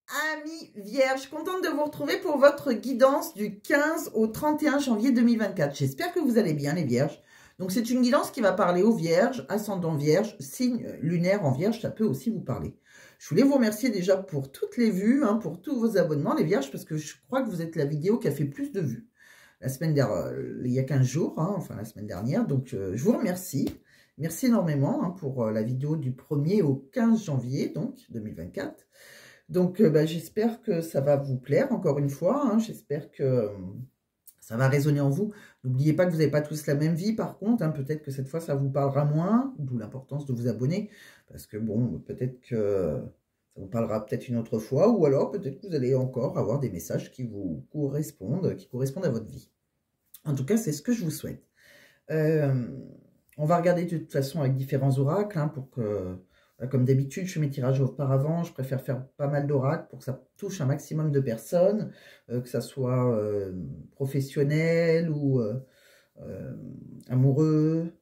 Amis Vierge, contente de vous retrouver pour votre guidance du 15 au 31 janvier 2024. J'espère que vous allez bien les Vierges. Donc c'est une guidance qui va parler aux Vierges, ascendant Vierge, signe lunaire en Vierge, ça peut aussi vous parler. Je voulais vous remercier déjà pour toutes les vues, pour tous vos abonnements les Vierges, parce que je crois que vous êtes la vidéo qui a fait plus de vues. La semaine dernière, il y a 15 jours, enfin la semaine dernière, donc je vous remercie. Merci énormément pour la vidéo du 1er au 15 janvier, donc 2024. Donc, j'espère que ça va vous plaire, encore une fois. J'espère que ça va résonner en vous. N'oubliez pas que vous n'avez pas tous la même vie, par contre. Peut-être que cette fois, ça vous parlera moins, d'où l'importance de vous abonner. Parce que, bon, peut-être que ça vous parlera peut-être une autre fois. Ou alors, peut-être que vous allez encore avoir des messages qui vous correspondent, à votre vie. En tout cas, c'est ce que je vous souhaite. On va regarder de toute façon avec différents oracles, pour que... Comme d'habitude, je fais mes tirages auparavant, je préfère faire pas mal d'oracles pour que ça touche un maximum de personnes, que ça soit professionnel ou amoureux,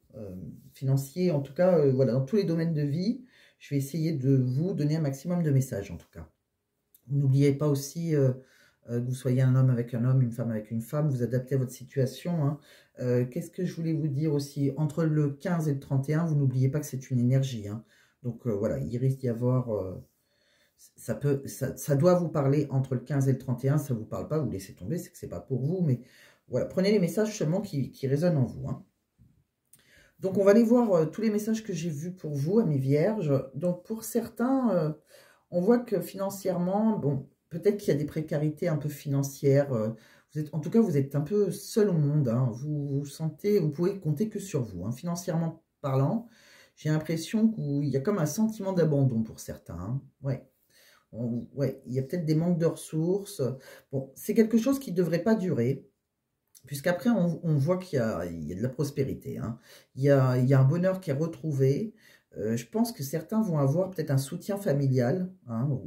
financier, en tout cas, voilà, dans tous les domaines de vie, je vais essayer de vous donner un maximum de messages, en tout cas. N'oubliez pas aussi que vous soyez un homme avec un homme, une femme avec une femme, vous adaptez à votre situation. Qu'est-ce que je voulais vous dire aussi? Entre le 15 et le 31, vous n'oubliez pas que c'est une énergie, Donc voilà, il risque d'y avoir... ça doit vous parler entre le 15 et le 31, ça ne vous parle pas, vous laissez tomber, c'est que ce n'est pas pour vous, mais voilà, prenez les messages seulement qui résonnent en vous. Donc on va aller voir tous les messages que j'ai vus pour vous, amis vierges. Donc pour certains, on voit que financièrement, bon, peut-être qu'il y a des précarités un peu financières. En tout cas, vous êtes un peu seul au monde. Vous sentez, vous pouvez compter que sur vous, financièrement parlant. J'ai l'impression qu'il y a comme un sentiment d'abandon pour certains. Ouais. Ouais, il y a peut-être des manques de ressources. Bon, c'est quelque chose qui ne devrait pas durer, puisqu'après, on voit qu'il y a de la prospérité. Il y a un bonheur qui est retrouvé. Je pense que certains vont avoir peut-être un soutien familial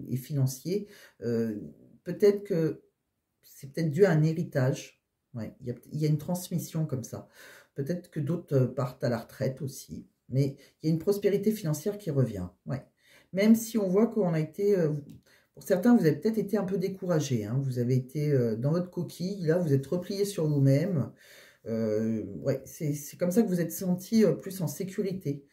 et financier. Peut-être que c'est peut-être dû à un héritage. Ouais, il y a une transmission comme ça. Peut-être que d'autres partent à la retraite aussi. Mais il y a une prospérité financière qui revient. Ouais. Même si on voit qu'on a été... pour certains, vous avez peut-être été un peu découragé. Vous avez été dans votre coquille. Là, vous êtes replié sur vous-même. Ouais, c'est comme ça que vous êtes senti plus en sécurité.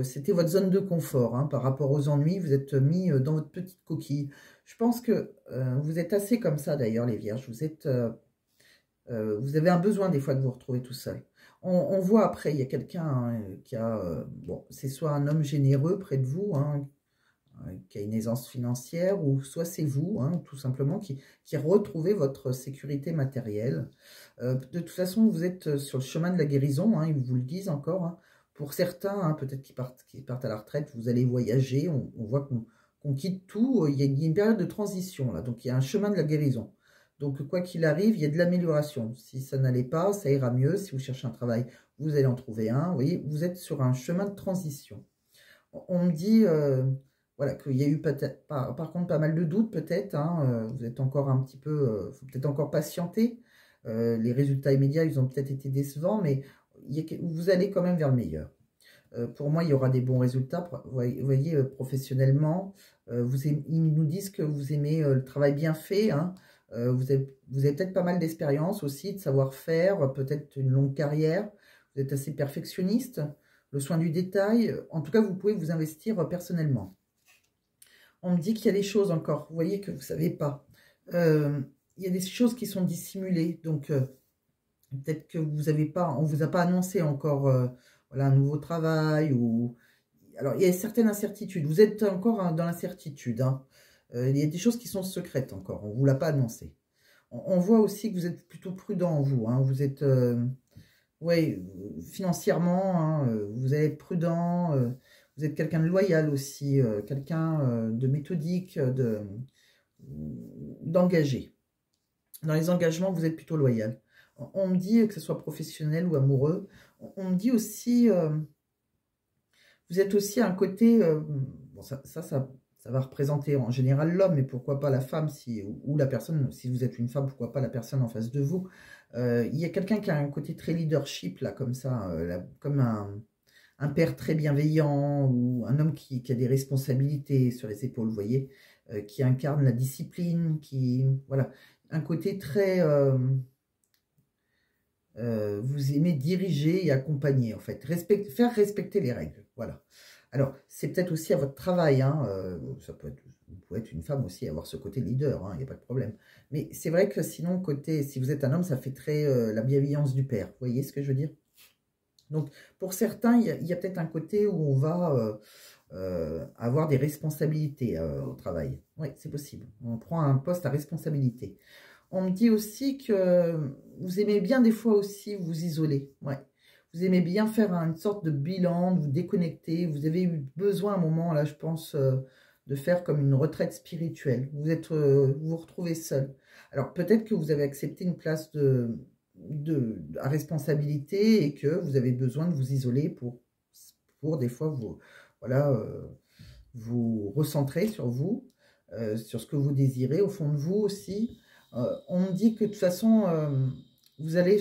C'était votre zone de confort. Par rapport aux ennuis, vous êtes mis dans votre petite coquille. Je pense que vous êtes assez comme ça, d'ailleurs, les vierges. Vous avez un besoin des fois de vous retrouver tout seul. On voit après, il y a quelqu'un qui a... bon, c'est soit un homme généreux près de vous, qui a une aisance financière, ou soit c'est vous, tout simplement, qui retrouvez votre sécurité matérielle. De toute façon, vous êtes sur le chemin de la guérison, ils vous le disent encore. Pour certains, peut-être qui partent à la retraite, vous allez voyager, on voit qu'on quitte tout, il y a une période de transition, là, donc il y a un chemin de la guérison. Donc, quoi qu'il arrive, il y a de l'amélioration. Si ça n'allait pas, ça ira mieux. Si vous cherchez un travail, vous allez en trouver un. Vous voyez, vous êtes sur un chemin de transition. On me dit... voilà, qu'il y a eu peut-être, par contre, pas mal de doutes, peut-être. Vous êtes encore un petit peu... faut peut-être encore patienter. Les résultats immédiats, ils ont peut-être été décevants, mais vous allez quand même vers le meilleur. Pour moi, il y aura des bons résultats. Vous voyez, professionnellement, ils nous disent que vous aimez le travail bien fait. Vous avez peut-être pas mal d'expérience aussi, de savoir-faire, peut-être une longue carrière. Vous êtes assez perfectionniste. Le soin du détail. En tout cas, vous pouvez vous investir personnellement. On me dit qu'il y a des choses encore, vous voyez, que vous ne savez pas. Il y a des choses qui sont dissimulées. Donc, peut-être que vous n'avez pas, on ne vous a pas annoncé encore voilà, un nouveau travail. Alors, il y a certaines incertitudes. Vous êtes encore dans l'incertitude. Il y a des choses qui sont secrètes encore. On ne vous l'a pas annoncé. On voit aussi que vous êtes plutôt prudent, vous. Vous êtes... oui, financièrement, vous allez être prudent, vous êtes quelqu'un de loyal aussi, quelqu'un de méthodique, d'engagé. Dans les engagements, vous êtes plutôt loyal. On me dit, que ce soit professionnel ou amoureux, on me dit aussi, vous êtes aussi à un côté, bon, ça va représenter en général l'homme, mais pourquoi pas la femme, ou la personne, si vous êtes une femme, pourquoi pas la personne en face de vous. Il y a quelqu'un qui a un côté très leadership, là, comme ça, comme un père très bienveillant, ou un homme qui a des responsabilités sur les épaules, vous voyez. qui incarne la discipline, voilà, un côté très... vous aimez diriger et accompagner, en fait. Faire respecter les règles, voilà. Alors, c'est peut-être aussi à votre travail, hein, ça peut être, vous pouvez être une femme aussi, avoir ce côté leader, il n'y a pas de problème. Mais c'est vrai que sinon, côté, si vous êtes un homme, ça fait très la bienveillance du père. Vous voyez ce que je veux dire? Donc, pour certains, il y a peut-être un côté où on va avoir des responsabilités au travail. Oui, c'est possible. On prend un poste à responsabilité. On me dit aussi que vous aimez bien des fois aussi vous isoler. Ouais. Vous aimez bien faire une sorte de bilan, de vous déconnecter. Vous avez eu besoin à un moment, là, je pense, de faire comme une retraite spirituelle. Vous vous retrouvez seul. Alors, peut-être que vous avez accepté une place à responsabilité et que vous avez besoin de vous isoler pour des fois vous, voilà, vous recentrer sur vous, sur ce que vous désirez au fond de vous aussi. On me dit que de toute façon, vous allez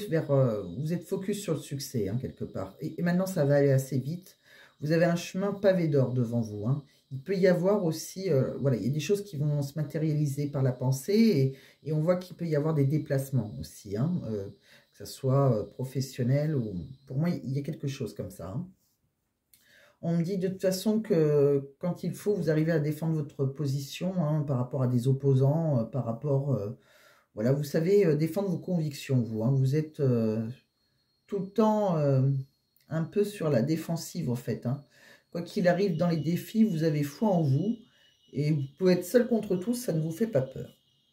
vous êtes focus sur le succès, hein, quelque part. Et maintenant, ça va aller assez vite. Vous avez un chemin pavé d'or devant vous, hein. Il peut y avoir aussi, voilà, il y a des choses qui vont se matérialiser par la pensée et on voit qu'il peut y avoir des déplacements aussi, hein, que ce soit professionnel ou... Pour moi, il y a quelque chose comme ça, hein. On me dit de toute façon que quand il faut, vous arrivez à défendre votre position, hein, par rapport à des opposants, par rapport... voilà, vous savez défendre vos convictions, vous, hein. Vous êtes tout le temps un peu sur la défensive, en fait, hein. Quoi qu'il arrive dans les défis, vous avez foi en vous. Et vous pouvez être seul contre tous, ça ne vous fait pas peur.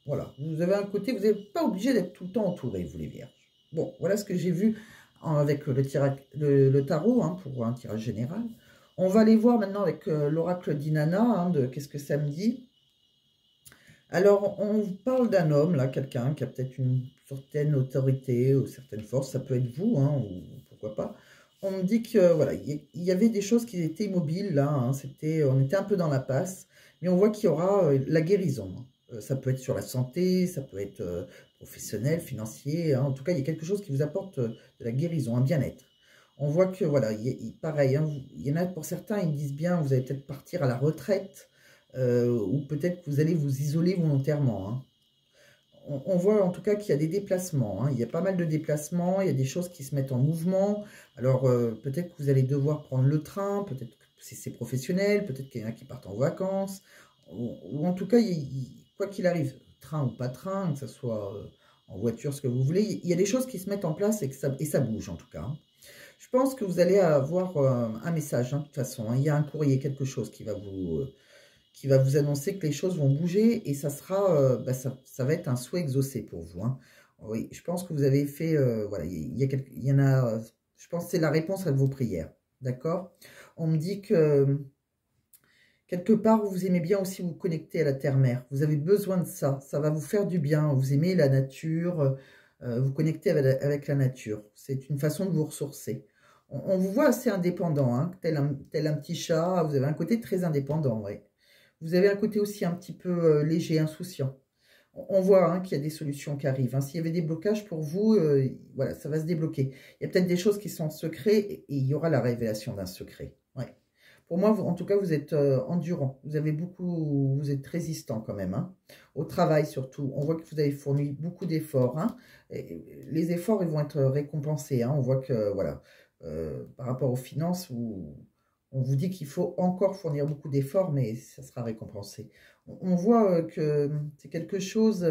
Voilà, vous avez un côté, vous n'êtes pas obligé d'être tout le temps entouré, vous les vierges. Bon, voilà ce que j'ai vu avec le tarot, hein, pour un tirage général. On va aller voir maintenant avec l'oracle d'Inanna, hein, de qu'est-ce que ça me dit. Alors, on parle d'un homme, là, quelqu'un qui a peut-être une certaine autorité ou certaine force, ça peut être vous, hein, ou pourquoi pas. On me dit que, voilà, il y avait des choses qui étaient immobiles, là, hein, on était un peu dans la passe, mais on voit qu'il y aura la guérison, hein. Ça peut être sur la santé, ça peut être professionnel, financier, hein. En tout cas, il y a quelque chose qui vous apporte de la guérison, un bien-être. On voit que, voilà, pareil, hein, il y en a pour certains, ils disent bien, vous allez peut-être partir à la retraite, ou peut-être que vous allez vous isoler volontairement, hein. On voit en tout cas qu'il y a des déplacements, hein. Il y a pas mal de déplacements, il y a des choses qui se mettent en mouvement. Alors peut-être que vous allez devoir prendre le train, peut-être que si c'est professionnel, peut-être qu'il y en a qui partent en vacances, ou en tout cas, quoi qu'il arrive, train ou pas train, que ce soit en voiture, ce que vous voulez, il y a des choses qui se mettent en place et ça bouge en tout cas, hein. Je pense que vous allez avoir un message, hein, de toute façon, hein. Il y a un courrier, quelque chose qui va vous annoncer que les choses vont bouger et ça sera, ça va être un souhait exaucé pour vous, hein. Oui, je pense que vous avez fait, voilà, il y en a, je pense que c'est la réponse à vos prières, d'accord? On me dit que quelque part, vous aimez bien aussi vous connecter à la terre-mère. Vous avez besoin de ça, ça va vous faire du bien. Vous aimez la nature, vous connecter avec la nature. C'est une façon de vous ressourcer. On vous voit assez indépendant, hein, tel un petit chat. Vous avez un côté très indépendant, oui. Vous avez un côté aussi un petit peu léger, insouciant. On voit, hein, qu'il y a des solutions qui arrivent, hein. S'il y avait des blocages pour vous, voilà, ça va se débloquer. Il y a peut-être des choses qui sont secrets et il y aura la révélation d'un secret. Ouais. Pour moi, en tout cas, vous êtes endurant. Vous êtes résistant quand même, hein. Au travail surtout. On voit que vous avez fourni beaucoup d'efforts, hein. Et les efforts, ils vont être récompensés, hein. On voit que, voilà, par rapport aux finances, on vous dit qu'il faut encore fournir beaucoup d'efforts, mais ça sera récompensé. On voit que c'est quelque chose...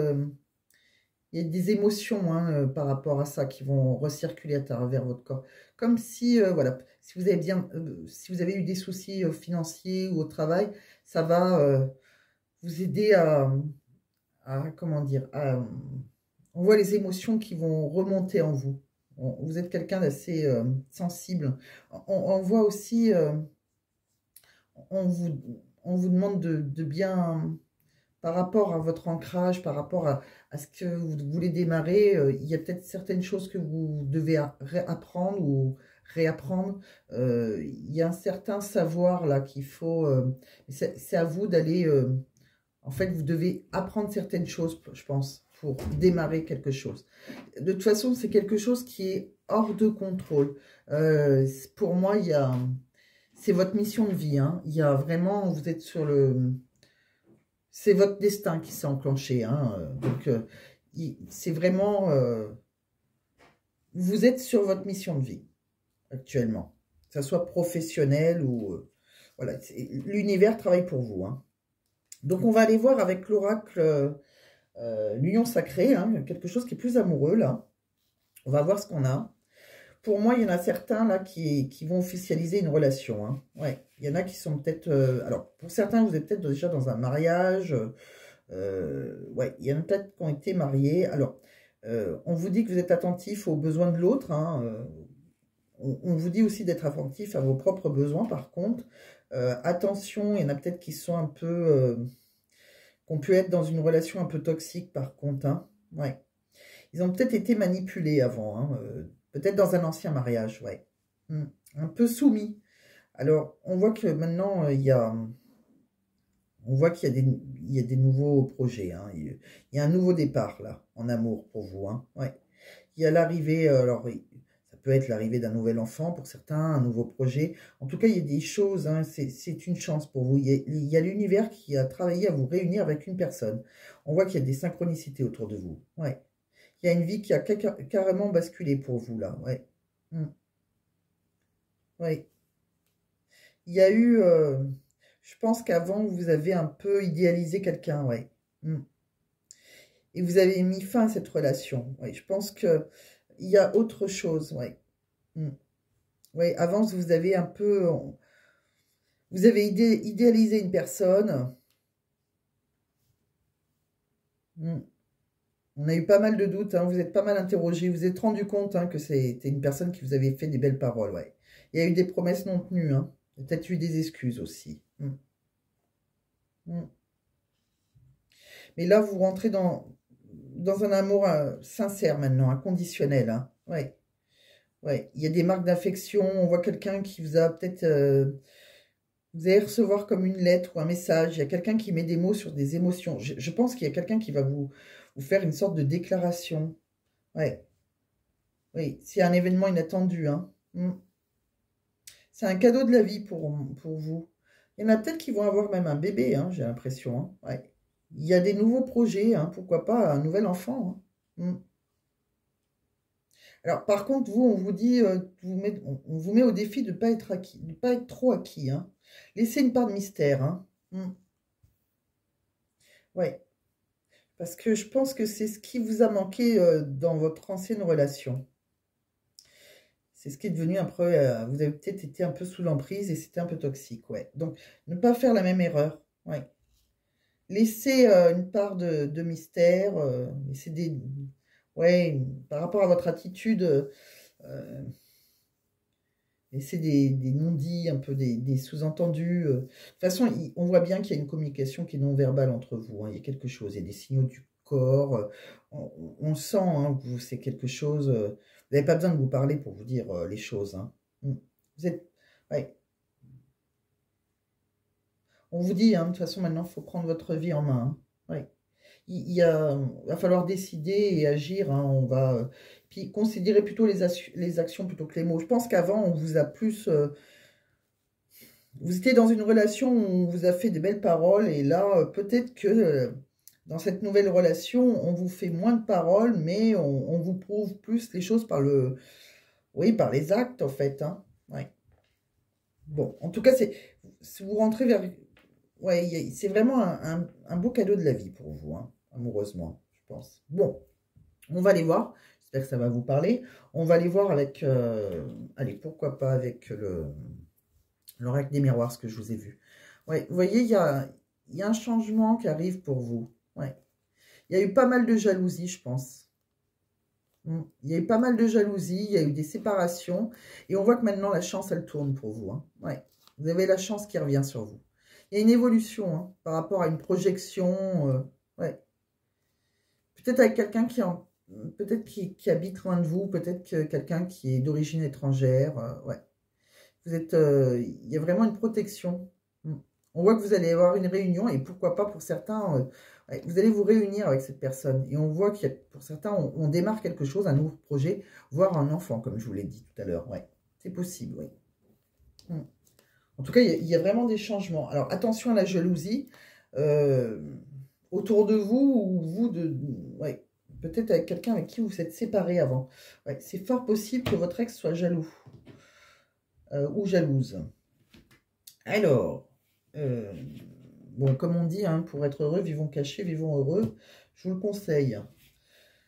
il y a des émotions, hein, par rapport à ça qui vont recirculer à travers votre corps. Comme si, voilà, si vous avez eu des soucis financiers ou au travail, ça va vous aider comment dire, on voit les émotions qui vont remonter en vous. Vous êtes quelqu'un d'assez sensible. On voit aussi, on vous demande de bien, par rapport à votre ancrage, par rapport à ce que vous voulez démarrer, il y a peut-être certaines choses que vous devez apprendre ou réapprendre. Il y a un certain savoir là qu'il faut... c'est à vous d'aller... en fait, vous devez apprendre certaines choses, je pense, pour démarrer quelque chose. De toute façon, c'est quelque chose qui est hors de contrôle. Pour moi, c'est votre mission de vie, hein. Il y a vraiment... Vous êtes sur le... c'est votre destin qui s'est enclenché. Hein, donc, c'est vraiment... vous êtes sur votre mission de vie, actuellement. Que ça soit professionnel ou... voilà, l'univers travaille pour vous. Hein. Donc, on va aller voir avec l'oracle l'union sacrée, hein, quelque chose qui est plus amoureux, là. On va voir ce qu'on a. Pour moi, il y en a certains là qui vont officialiser une relation. Hein. Ouais, il y en a qui sont peut-être... alors, pour certains, vous êtes peut-être déjà dans un mariage. Ouais, il y en a peut-être qui ont été mariés. Alors, on vous dit que vous êtes attentif aux besoins de l'autre. Hein, on vous dit aussi d'être attentif à vos propres besoins, par contre. Attention, il y en a peut-être qui sont un peu... qu'on peut être dans une relation un peu toxique, par contre. Hein. Ouais. Ils ont peut-être été manipulés avant, hein, peut-être dans un ancien mariage, ouais. Un peu soumis. Alors, on voit que maintenant, il y a... On voit qu'il y a des nouveaux projets. Hein. Il y a un nouveau départ, là, en amour pour vous. Hein. Ouais. Il y a l'arrivée... alors, ça peut être l'arrivée d'un nouvel enfant pour certains, un nouveau projet. En tout cas, il y a des choses, hein, c'est une chance pour vous. Il y a l'univers qui a travaillé à vous réunir avec une personne. On voit qu'il y a des synchronicités autour de vous. Ouais. Il y a une vie qui a carrément basculé pour vous, là. Ouais. Ouais. Il y a eu... je pense qu'avant, vous avez un peu idéalisé quelqu'un, ouais. Et vous avez mis fin à cette relation. Ouais. Je pense qu'il y a autre chose, ouais. Ouais. Avant, vous avez un peu... vous avez idéalisé une personne. On a eu pas mal de doutes, hein, vous êtes pas mal interrogé, vous êtes rendu compte hein, que c'était une personne qui vous avait fait des belles paroles, ouais. Il y a eu des promesses non tenues, hein. Il y a peut-être eu des excuses aussi. Mais là, vous rentrez dans un amour sincère maintenant, inconditionnel. Hein. Ouais. Ouais. Il y a des marques d'affection, on voit quelqu'un qui vous a peut-être... vous allez recevoir comme une lettre ou un message, il y a quelqu'un qui met des mots sur des émotions. Je pense qu'il y a quelqu'un qui va vous faire une sorte de déclaration. Ouais. Oui, c'est un événement inattendu. Hein. C'est un cadeau de la vie pour vous. Il y en a peut-être qui vont avoir même un bébé, hein, j'ai l'impression. Hein. Ouais. Il y a des nouveaux projets, hein, pourquoi pas un nouvel enfant. Hein. Alors, par contre, vous, on vous dit, on vous met au défi de ne pas être acquis, de pas être trop acquis. Hein. Laissez une part de mystère. Hein. Ouais. Parce que je pense que c'est ce qui vous a manqué dans votre ancienne relation. C'est ce qui est devenu un peu... vous avez peut-être été un peu sous l'emprise et c'était un peu toxique, ouais. Donc, ne pas faire la même erreur, ouais. Laissez une part de mystère, laissez des... Ouais, par rapport à votre attitude, laissez des non-dits, un peu des sous-entendus. De toute façon, on voit bien qu'il y a une communication qui est non-verbale entre vous. Hein. Il y a quelque chose, il y a des signaux du corps. On sent hein, que c'est quelque chose... vous n'avez pas besoin de vous parler pour vous dire les choses. Hein. Vous êtes... Ouais. On vous dit, hein, de toute façon, maintenant, il faut prendre votre vie en main. Hein. Ouais. Il va falloir décider et agir. Hein. On va... puis considérer plutôt les actions plutôt que les mots. Je pense qu'avant, on vous a plus... vous étiez dans une relation où on vous a fait des belles paroles. Et là, peut-être que dans cette nouvelle relation, on vous fait moins de paroles, mais on vous prouve plus les choses par le... Oui, par les actes, en fait. Hein. Ouais. Bon, en tout cas, si vous rentrez vers... Ouais, c'est vraiment un beau cadeau de la vie pour vous, hein, amoureusement, je pense. Bon, on va aller voir. J'espère que ça va vous parler. On va aller voir avec... allez, pourquoi pas avec l'oracle des miroirs, ce que je vous ai vu. Ouais, vous voyez, il y a un changement qui arrive pour vous. Ouais. Il y a eu pas mal de jalousie, je pense. Il y a eu pas mal de jalousie, il y a eu des séparations. Et on voit que maintenant, la chance, elle tourne pour vous. Hein. Ouais. Vous avez la chance qui revient sur vous. Il y a une évolution hein, par rapport à une projection. Ouais. Peut-être avec quelqu'un peut-être qui habite loin de vous, peut-être que quelqu'un qui est d'origine étrangère. Ouais. Vous êtes, il y a vraiment une protection. On voit que vous allez avoir une réunion et pourquoi pas pour certains, ouais, vous allez vous réunir avec cette personne. Et on voit qu'il y a, pour certains, on démarre quelque chose, un nouveau projet, voire un enfant, comme je vous l'ai dit tout à l'heure. Ouais. C'est possible, oui. En tout cas, il y a vraiment des changements. Alors, attention à la jalousie. euh, autour de vous, ou vous de... Ouais, peut-être avec quelqu'un avec qui vous vous êtes séparés avant. Ouais, c'est fort possible que votre ex soit jaloux ou jalouse. Alors, euh, bon, comme on dit, hein, pour être heureux, vivons cachés, vivons heureux. Je vous le conseille.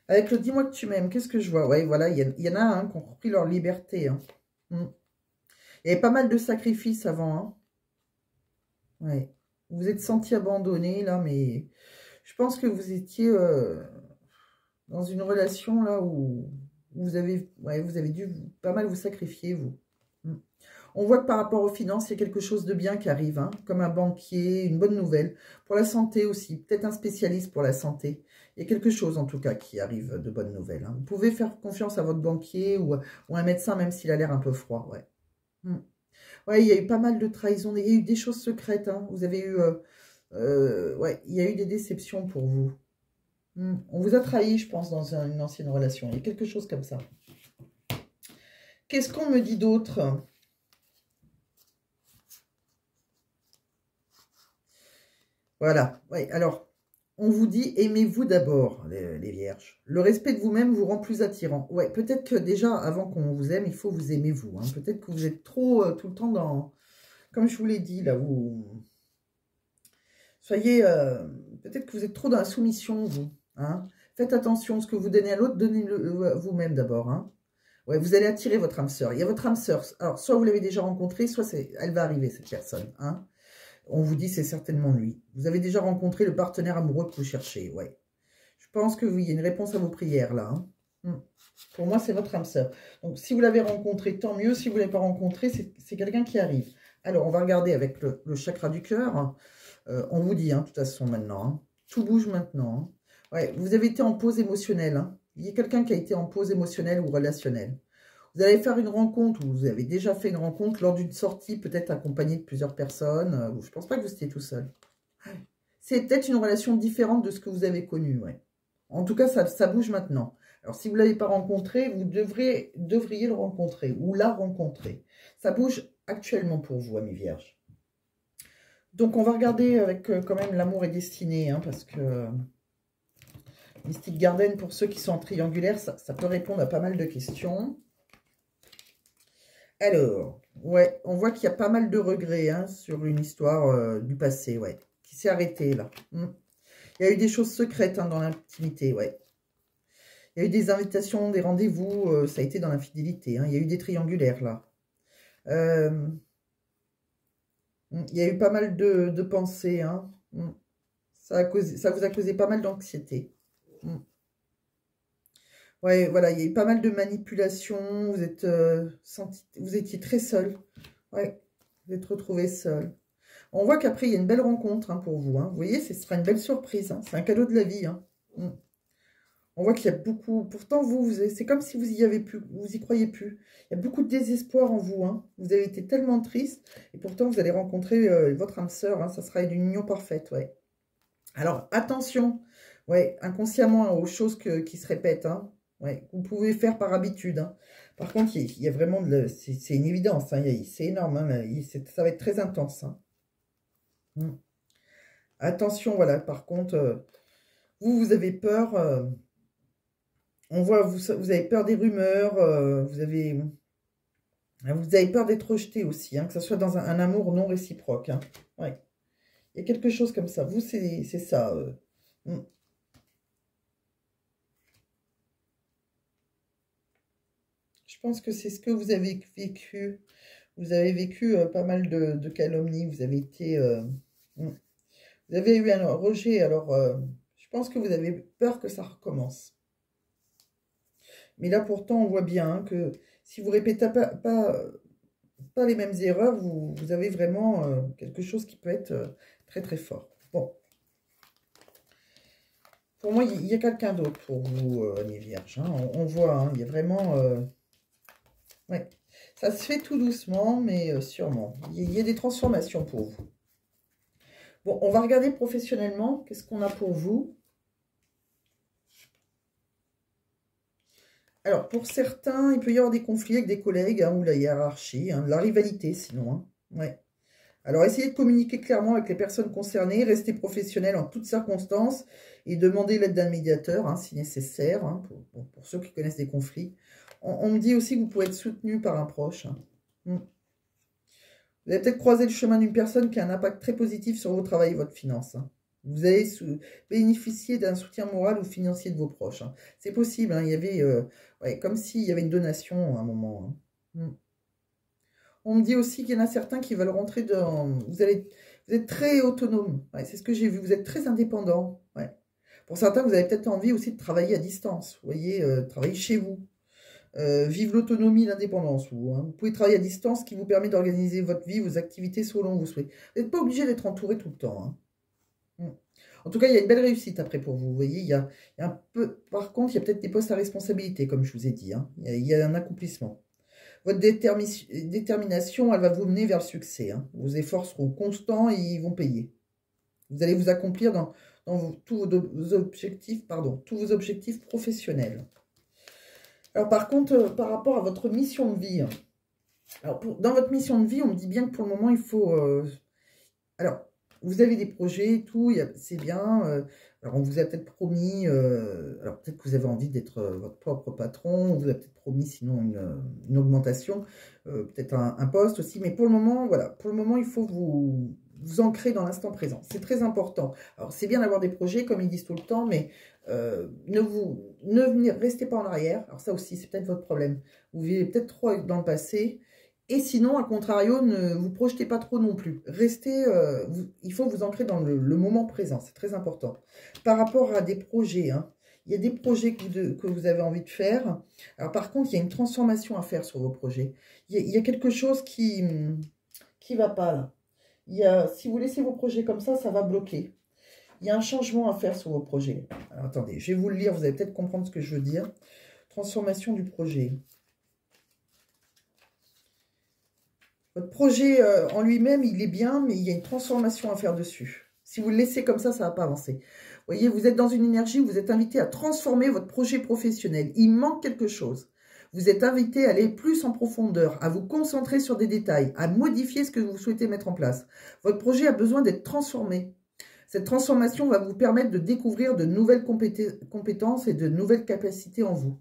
Avec le dis-moi que tu m'aimes, qu'est-ce que je vois? Ouais, voilà, il y en a qui ont repris leur liberté. Hein. Il y avait pas mal de sacrifices avant. Hein. Ouais. Vous vous êtes senti abandonné, là, mais je pense que vous étiez dans une relation, là, où vous avez, ouais, vous avez dû pas mal vous sacrifier, vous. On voit que par rapport aux finances, il y a quelque chose de bien qui arrive, hein, comme un banquier, une bonne nouvelle. Pour la santé aussi, peut-être un spécialiste pour la santé. Il y a quelque chose, en tout cas, qui arrive de bonnes nouvelles. Hein. Vous pouvez faire confiance à votre banquier ou un médecin, même s'il a l'air un peu froid, ouais. Ouais, il y a eu pas mal de trahisons, il y a eu des choses secrètes, hein. Vous avez eu... ouais, il y a eu des déceptions pour vous. On vous a trahi, je pense, dans une ancienne relation. Il y a quelque chose comme ça. Qu'est-ce qu'on me dit d'autre? Voilà. Ouais, alors, on vous dit, aimez-vous d'abord, les vierges. Le respect de vous-même vous rend plus attirant. Ouais, peut-être que déjà, avant qu'on vous aime, il faut vous aimer vous. Hein. Peut-être que vous êtes trop tout le temps dans... Comme je vous l'ai dit, là, vous... Soyez... peut-être que vous êtes trop dans la soumission, vous. Hein. Faites attention, ce que vous donnez à l'autre, donnez-le vous-même d'abord. Hein. Ouais, vous allez attirer votre âme sœur. Il y a votre âme sœur. Alors, soit vous l'avez déjà rencontrée, soit elle va arriver, cette personne. Hein. On vous dit c'est certainement lui. Vous avez déjà rencontré le partenaire amoureux que vous cherchez, ouais. Je pense que oui, il y a une réponse à vos prières, là. Hein. Pour moi, c'est votre âme sœur. Donc, si vous l'avez rencontré, tant mieux. Si vous ne l'avez pas rencontré, c'est quelqu'un qui arrive. Alors, on va regarder avec le chakra du cœur. On vous dit, hein, de toute façon, maintenant. Hein. Tout bouge maintenant. Hein. Ouais, vous avez été en pause émotionnelle. Hein. Il y a quelqu'un qui a été en pause émotionnelle ou relationnelle. Vous allez faire une rencontre, ou vous avez déjà fait une rencontre lors d'une sortie, peut-être accompagnée de plusieurs personnes. Je ne pense pas que vous étiez tout seul. C'est peut-être une relation différente de ce que vous avez connu. Ouais. En tout cas, ça bouge maintenant. Alors, si vous ne l'avez pas rencontré, vous devriez le rencontrer ou la rencontrer. Ça bouge actuellement pour vous, amis vierges. Donc, on va regarder avec quand même l'amour et destinée, hein, parce que Mystic Garden, pour ceux qui sont en triangulaire, ça peut répondre à pas mal de questions. Alors, ouais, on voit qu'il y a pas mal de regrets hein, sur une histoire du passé, ouais, qui s'est arrêtée, là. Il y a eu des choses secrètes hein, dans l'intimité, ouais. Il y a eu des invitations, des rendez-vous, ça a été dans l'infidélité. Hein. Il y a eu des triangulaires, là. Il y a eu pas mal de pensées. Hein. Ça vous a causé pas mal d'anxiété. Ouais, voilà, il y a eu pas mal de manipulations. Vous êtes vous étiez très seul. Ouais, vous êtes retrouvé seul. On voit qu'après, il y a une belle rencontre hein, pour vous. Hein. Vous voyez, ce sera une belle surprise. Hein. C'est un cadeau de la vie. Hein. On voit qu'il y a beaucoup... Pourtant, c'est comme si vous y avez plus, vous y croyez plus. Il y a beaucoup de désespoir en vous. Hein. Vous avez été tellement triste. Et pourtant, vous allez rencontrer votre âme sœur. Hein. Ça sera une union parfaite. Ouais. Alors, attention. Ouais, inconsciemment aux choses qui se répètent. Hein. Ouais, vous pouvez faire par habitude. Hein. Par contre, il y a vraiment... C'est une évidence. Hein. C'est énorme. Hein. Ça va être très intense. Hein. Attention, voilà, par contre, vous avez peur, on voit, vous avez peur des rumeurs, vous avez peur d'être rejeté aussi, hein, que ce soit dans un amour non réciproque. Hein. Ouais. Il y a quelque chose comme ça. Vous, c'est ça. Je pense que c'est ce que vous avez vécu. Vous avez vécu pas mal de calomnies. Vous avez été... Vous avez eu un rejet, alors je pense que vous avez peur que ça recommence. Mais là, pourtant, on voit bien hein, que si vous répétez pas les mêmes erreurs, vous avez vraiment quelque chose qui peut être très très fort. Bon. Pour moi, il y a quelqu'un d'autre pour vous, les vierges. Hein. On voit, hein, il y a vraiment... ouais. Ça se fait tout doucement, mais sûrement. Il y a des transformations pour vous. Bon, on va regarder professionnellement. Qu'est-ce qu'on a pour vous? Alors, pour certains, il peut y avoir des conflits avec des collègues hein, ou la hiérarchie, hein, la rivalité sinon. Hein. Ouais. Alors, essayez de communiquer clairement avec les personnes concernées, restez professionnel en toutes circonstances et demandez l'aide d'un médiateur, hein, si nécessaire, hein, pour ceux qui connaissent des conflits. On me dit aussi que vous pouvez être soutenu par un proche. Hein. Vous allez peut-être croiser le chemin d'une personne qui a un impact très positif sur vos travail et votre finance. Hein. Vous allez bénéficier d'un soutien moral ou financier de vos proches. Hein. C'est possible, hein, il y avait, ouais, comme s'il y avait une donation à un moment. Hein. On me dit aussi qu'il y en a certains qui veulent rentrer dans... Vous êtes très autonome, ouais, c'est ce que j'ai vu, vous êtes très indépendant. Ouais. Pour certains, vous avez peut-être envie aussi de travailler à distance, vous voyez, travailler chez vous. Vive l'autonomie, l'indépendance. Vous pouvez travailler à distance, ce qui vous permet d'organiser votre vie, vos activités selon vos souhaits. Vous n'êtes pas obligé d'être entouré tout le temps. Hein. En tout cas, il y a une belle réussite après pour vous. Vous voyez, il y a un peu... Par contre, il y a peut-être des postes à responsabilité, comme je vous ai dit. Hein. Il y a un accomplissement. Votre détermination, elle va vous mener vers le succès. Hein. Vos efforts seront constants et ils vont payer. Vous allez vous accomplir dans tous vos objectifs professionnels. Alors par contre, par rapport à votre mission de vie, alors dans votre mission de vie, on me dit bien que pour le moment, il faut... alors, vous avez des projets et tout, c'est bien. Alors on vous a peut-être promis, alors peut-être que vous avez envie d'être votre propre patron, on vous a peut-être promis sinon une augmentation, peut-être un poste aussi, mais pour le moment, voilà, pour le moment, il faut vous ancrer dans l'instant présent. C'est très important. Alors c'est bien d'avoir des projets, comme ils disent tout le temps, mais restez pas en arrière. Alors ça aussi, c'est peut-être votre problème. Vous vivez peut-être trop dans le passé. Et sinon, à contrario, ne vous projetez pas trop non plus. Restez, il faut vous ancrer dans le moment présent, c'est très important. Par rapport à des projets, hein, il y a des projets que vous avez envie de faire. Alors par contre, il y a une transformation à faire sur vos projets. Il y a quelque chose qui va pas là. Si vous laissez vos projets comme ça va bloquer. Il y a un changement à faire sur vos projets. Alors attendez, je vais vous le lire, vous allez peut-être comprendre ce que je veux dire. Transformation du projet. Votre projet en lui-même, il est bien, mais il y a une transformation à faire dessus. Si vous le laissez comme ça ne va pas avancer. Vous voyez, vous êtes dans une énergie où vous êtes invité à transformer votre projet professionnel. Il manque quelque chose. Vous êtes invité à aller plus en profondeur, à vous concentrer sur des détails, à modifier ce que vous souhaitez mettre en place. Votre projet a besoin d'être transformé. Cette transformation va vous permettre de découvrir de nouvelles compétences et de nouvelles capacités en vous.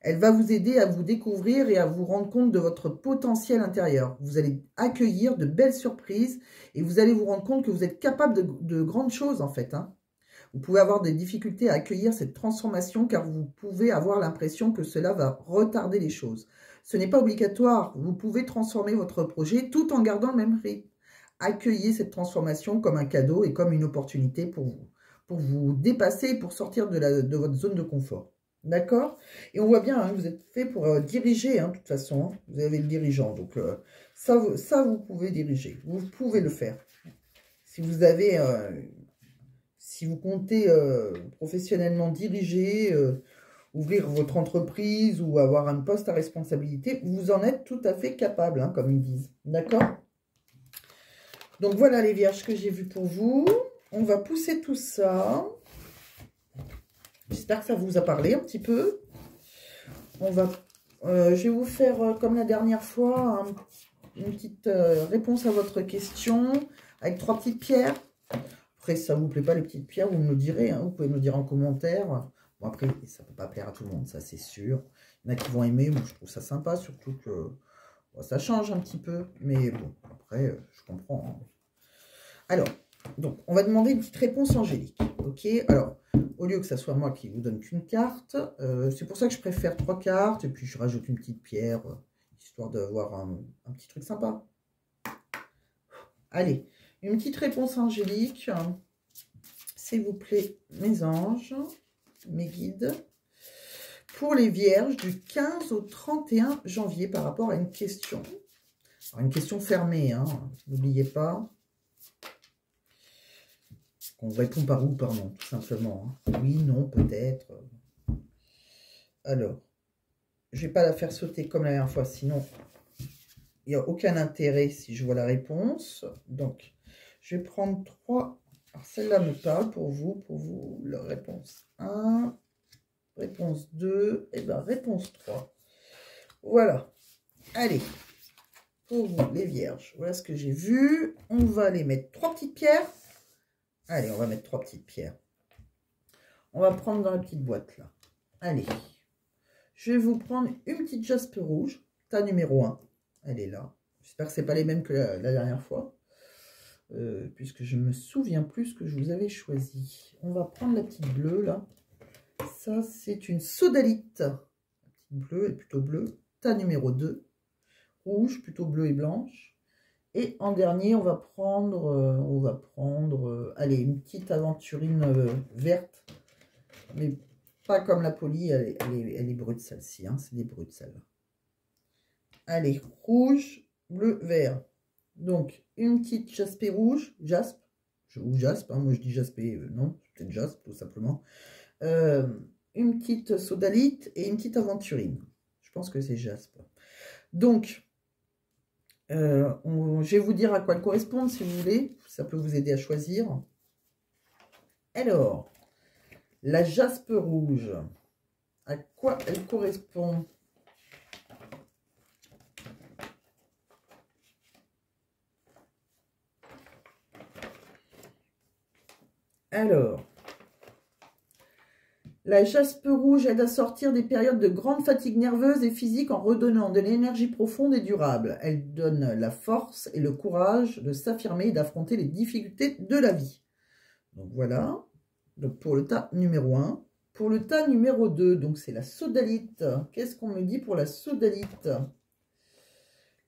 Elle va vous aider à vous découvrir et à vous rendre compte de votre potentiel intérieur. Vous allez accueillir de belles surprises et vous allez vous rendre compte que vous êtes capable de grandes choses en fait. Hein. Vous pouvez avoir des difficultés à accueillir cette transformation car vous pouvez avoir l'impression que cela va retarder les choses. Ce n'est pas obligatoire. Vous pouvez transformer votre projet tout en gardant le même rythme. Accueillez cette transformation comme un cadeau et comme une opportunité pour vous dépasser et pour sortir de votre zone de confort. D'accord? Et on voit bien, hein, vous êtes fait pour diriger, hein, de toute façon. Hein, vous avez le dirigeant. Donc, ça, vous pouvez diriger. Vous pouvez le faire. Si vous avez... si vous comptez professionnellement diriger, ouvrir votre entreprise ou avoir un poste à responsabilité, vous en êtes tout à fait capable, hein, comme ils disent. D'accord? Donc, voilà les vierges que j'ai vues pour vous. On va pousser tout ça. J'espère que ça vous a parlé un petit peu. Je vais vous faire, comme la dernière fois, une petite réponse à votre question avec 3 petites pierres. Après, si ça ne vous plaît pas, les petites pierres, vous me le direz. Hein, vous pouvez me le dire en commentaire. Bon, après, ça ne peut pas plaire à tout le monde, ça c'est sûr. Il y en a qui vont aimer, moi je trouve ça sympa, surtout que bon, ça change un petit peu. Mais bon, après, je comprends. Hein. Alors, donc, on va demander une petite réponse angélique. Ok, alors... Au lieu que ça soit moi qui vous donne qu'une carte, c'est pour ça que je préfère 3 cartes, et puis je rajoute une petite pierre, histoire d'avoir un petit truc sympa. Allez, une petite réponse angélique, s'il vous plaît, mes anges, mes guides, pour les vierges du 15 au 31 janvier par rapport à une question. Alors, une question fermée, hein, n'oubliez pas. On répond par oui ou par non, tout simplement. Hein. Oui, non, peut-être. Alors, je ne vais pas la faire sauter comme la dernière fois, sinon il n'y a aucun intérêt si je vois la réponse. Donc, je vais prendre 3. Alors, celle-là me parle pour vous, la réponse 1, réponse 2, et bien réponse 3. Voilà. Allez. pour vous, les vierges. Voilà ce que j'ai vu. On va aller mettre 3 petites pierres. Allez, on va mettre 3 petites pierres. On va prendre dans la petite boîte, là. Allez. Je vais vous prendre une petite jaspe rouge. Tas numéro 1. Elle est là. J'espère que ce n'est pas les mêmes que la dernière fois. Puisque je me souviens plus ce que je vous avais choisi. On va prendre la petite bleue, là. Ça, c'est une sodalite. La petite bleue, elle est plutôt bleue. Tas numéro 2. Rouge, plutôt bleu et blanche. Et en dernier, on va prendre, allez, une petite aventurine verte. Mais pas comme la polie, elle est brute celle-ci. Hein, c'est des brutes celle-là. Allez, rouge, bleu, vert. Donc, une petite jaspé rouge, jaspe, ou jaspe, hein, moi je dis jaspé, non, c'est peut-être jaspe tout simplement. Une petite sodalite et une petite aventurine. Je pense que c'est jaspe. Donc, je vais vous dire à quoi elles correspondent si vous voulez. Ça peut vous aider à choisir. Alors, la jaspe rouge, à quoi elle correspond? Alors, la jaspe rouge aide à sortir des périodes de grande fatigue nerveuse et physique en redonnant de l'énergie profonde et durable. Elle donne la force et le courage de s'affirmer et d'affronter les difficultés de la vie. Donc voilà, donc pour le tas numéro 1. Pour le tas numéro 2, donc c'est la sodalite. Qu'est-ce qu'on me dit pour la sodalite?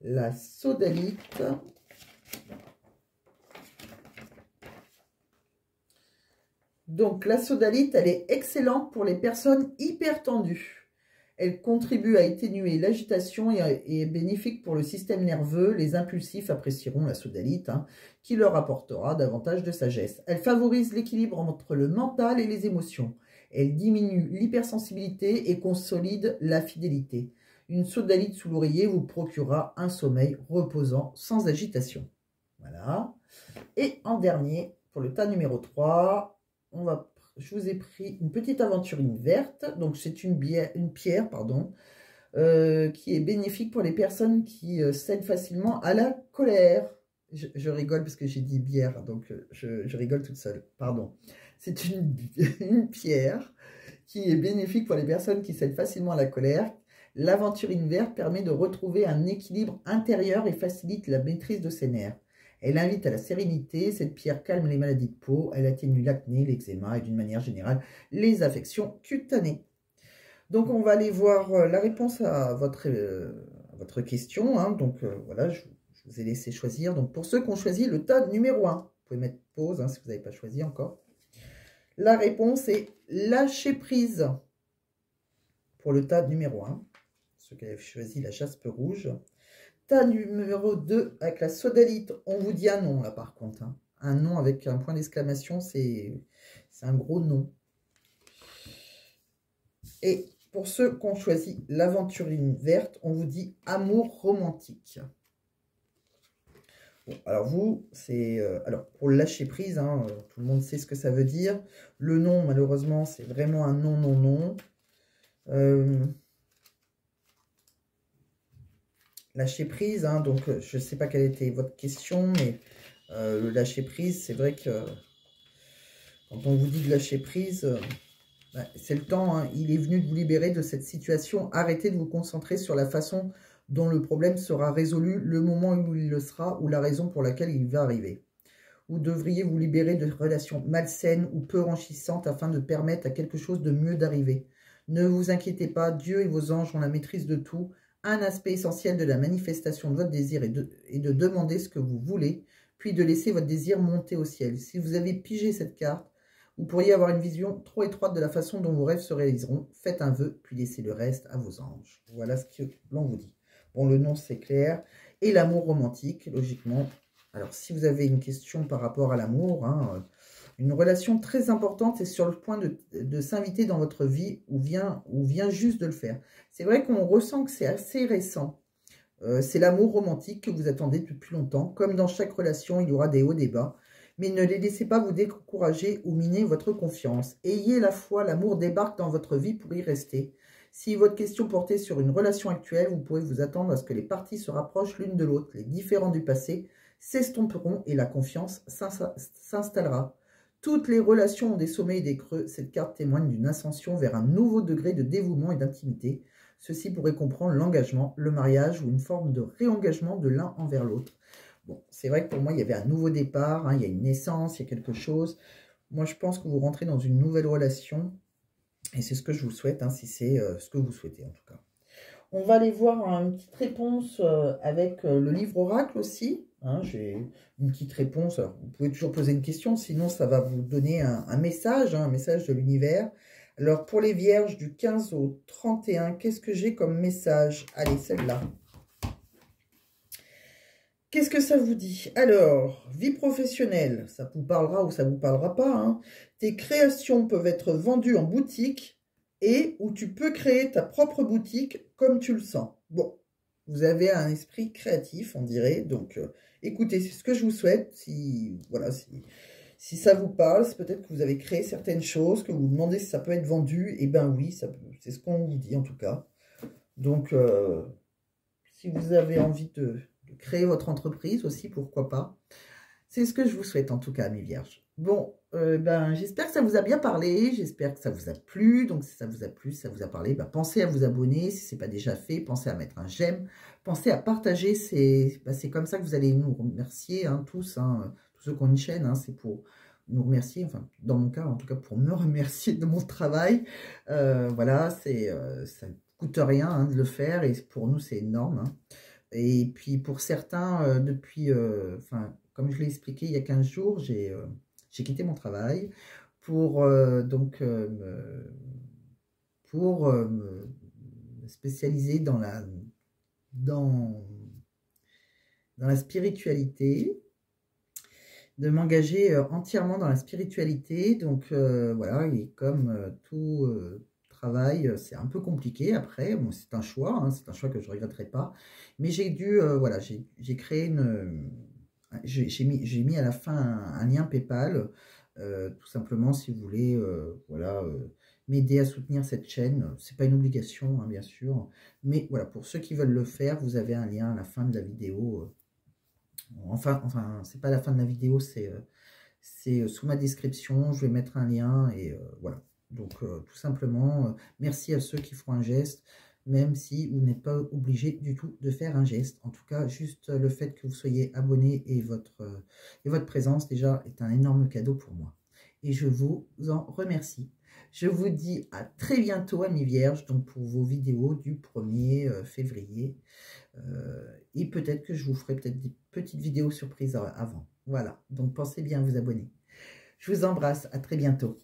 La sodalite... Donc, la sodalite, elle est excellente pour les personnes hyper tendues. Elle contribue à atténuer l'agitation et est bénéfique pour le système nerveux. Les impulsifs apprécieront la sodalite, hein, qui leur apportera davantage de sagesse. Elle favorise l'équilibre entre le mental et les émotions. Elle diminue l'hypersensibilité et consolide la fidélité. Une sodalite sous l'oreiller vous procurera un sommeil reposant sans agitation. Voilà. Et en dernier, pour le tas numéro 3... je vous ai pris une petite aventurine verte, donc c'est une pierre, pardon, qui est bénéfique pour les personnes qui cèdent facilement à la colère. Je rigole parce que j'ai dit bière, donc je rigole toute seule, pardon. C'est une pierre qui est bénéfique pour les personnes qui cèdent facilement à la colère. L'aventurine verte permet de retrouver un équilibre intérieur et facilite la maîtrise de ses nerfs. Elle invite à la sérénité, cette pierre calme les maladies de peau, elle atténue l'acné, l'eczéma et d'une manière générale les affections cutanées. Donc on va aller voir la réponse à votre question. Hein. Donc voilà, je vous ai laissé choisir. Donc pour ceux qui ont choisi le tas numéro 1, vous pouvez mettre pause hein, si vous n'avez pas choisi encore. La réponse est lâcher prise pour le tas numéro 1. Ceux qui avaient choisi la jaspe rouge. Tas numéro 2 avec la sodalite, on vous dit un non là par contre. Hein. Un non avec un point d'exclamation, c'est un gros non. Et pour ceux qui ont choisi l'aventurine verte, on vous dit amour romantique. Bon, alors vous, c'est... alors pour le lâcher prise, hein, tout le monde sait ce que ça veut dire. Le non, malheureusement, c'est vraiment un non, non, non. Lâcher prise, hein, donc je ne sais pas quelle était votre question, mais le lâcher prise, c'est vrai que quand on vous dit de lâcher prise, c'est le temps, hein, il est venu de vous libérer de cette situation. Arrêtez de vous concentrer sur la façon dont le problème sera résolu, le moment où il le sera, ou la raison pour laquelle il va arriver. Vous devriez vous libérer de relations malsaines ou peu enrichissantes afin de permettre à quelque chose de mieux d'arriver. Ne vous inquiétez pas, Dieu et vos anges ont la maîtrise de tout. Un aspect essentiel de la manifestation de votre désir est de demander ce que vous voulez, puis de laisser votre désir monter au ciel. Si vous avez pigé cette carte, vous pourriez avoir une vision trop étroite de la façon dont vos rêves se réaliseront. Faites un vœu, puis laissez le reste à vos anges. Voilà ce que l'on vous dit. Bon, le nom, c'est clair. Et l'amour romantique, logiquement. Alors, si vous avez une question par rapport à l'amour, hein, une relation très importante est sur le point de s'inviter dans votre vie ou vient juste de le faire. C'est vrai qu'on ressent que c'est assez récent. C'est l'amour romantique que vous attendez depuis longtemps. Comme dans chaque relation, il y aura des hauts, des bas. Mais ne les laissez pas vous décourager ou miner votre confiance. Ayez la foi, l'amour débarque dans votre vie pour y rester. Si votre question portait sur une relation actuelle, vous pouvez vous attendre à ce que les parties se rapprochent l'une de l'autre. Les différends du passé s'estomperont et la confiance s'installera. Toutes les relations ont des sommets et des creux. Cette carte témoigne d'une ascension vers un nouveau degré de dévouement et d'intimité. Ceci pourrait comprendre l'engagement, le mariage ou une forme de réengagement de l'un envers l'autre. Bon, c'est vrai que pour moi, il y avait un nouveau départ, hein, il y a une naissance, il y a quelque chose. Moi, je pense que vous rentrez dans une nouvelle relation. Et c'est ce que je vous souhaite, hein, si c'est ce que vous souhaitez en tout cas. On va aller voir une petite réponse avec le livre Oracle aussi. Hein, j'ai une petite réponse. Alors, vous pouvez toujours poser une question, sinon ça va vous donner un message, hein, un message de l'univers. Alors, pour les vierges du 15 au 31, qu'est-ce que j'ai comme message? Allez, celle-là. Qu'est-ce que ça vous dit? Alors, vie professionnelle, ça vous parlera ou ça ne vous parlera pas. Hein. Tes créations peuvent être vendues en boutique et où tu peux créer ta propre boutique comme tu le sens. Bon, vous avez un esprit créatif, on dirait. Donc, écoutez, c'est ce que je vous souhaite. Si, voilà, si ça vous parle, c'est peut-être que vous avez créé certaines choses, que vous vous demandez si ça peut être vendu. Eh bien oui, c'est ce qu'on vous dit en tout cas. Donc, si vous avez envie de créer votre entreprise aussi, pourquoi pas. C'est ce que je vous souhaite en tout cas, mes vierges. Bon, j'espère que ça vous a bien parlé, j'espère que ça vous a plu. Donc si ça vous a plu, si ça vous a parlé, pensez à vous abonner si ce n'est pas déjà fait, pensez à mettre un j'aime, pensez à partager, c'est comme ça que vous allez nous remercier, hein, tous ceux qui ont une chaîne, hein, c'est pour nous remercier, enfin dans mon cas en tout cas pour me remercier de mon travail. Voilà, ça ne coûte rien, hein, de le faire et pour nous c'est énorme. Hein. Et puis pour certains, depuis, comme je l'ai expliqué il y a 15 jours, j'ai quitté mon travail pour me spécialiser dans la spiritualité, de m'engager entièrement dans la spiritualité. Donc voilà, et comme tout travail, c'est un peu compliqué après. Bon, c'est un choix, hein, c'est un choix que je ne regretterai pas. Mais j'ai dû, voilà, j'ai créé j'ai mis à la fin un lien PayPal, tout simplement si vous voulez, voilà, m'aider à soutenir cette chaîne. C'est pas une obligation, hein, bien sûr, mais voilà, pour ceux qui veulent le faire, vous avez un lien à la fin de la vidéo. Enfin, c'est pas la fin de la vidéo, c'est sous ma description. Je vais mettre un lien et voilà. Donc, tout simplement, merci à ceux qui font un geste, même si vous n'êtes pas obligé du tout de faire un geste. En tout cas, juste le fait que vous soyez abonné et votre présence, déjà, est un énorme cadeau pour moi. Et je vous en remercie. Je vous dis à très bientôt, amis vierges, donc pour vos vidéos du 1er février. Et peut-être que je vous ferai peut-être des petites vidéos surprises avant. Voilà, donc pensez bien à vous abonner. Je vous embrasse, à très bientôt.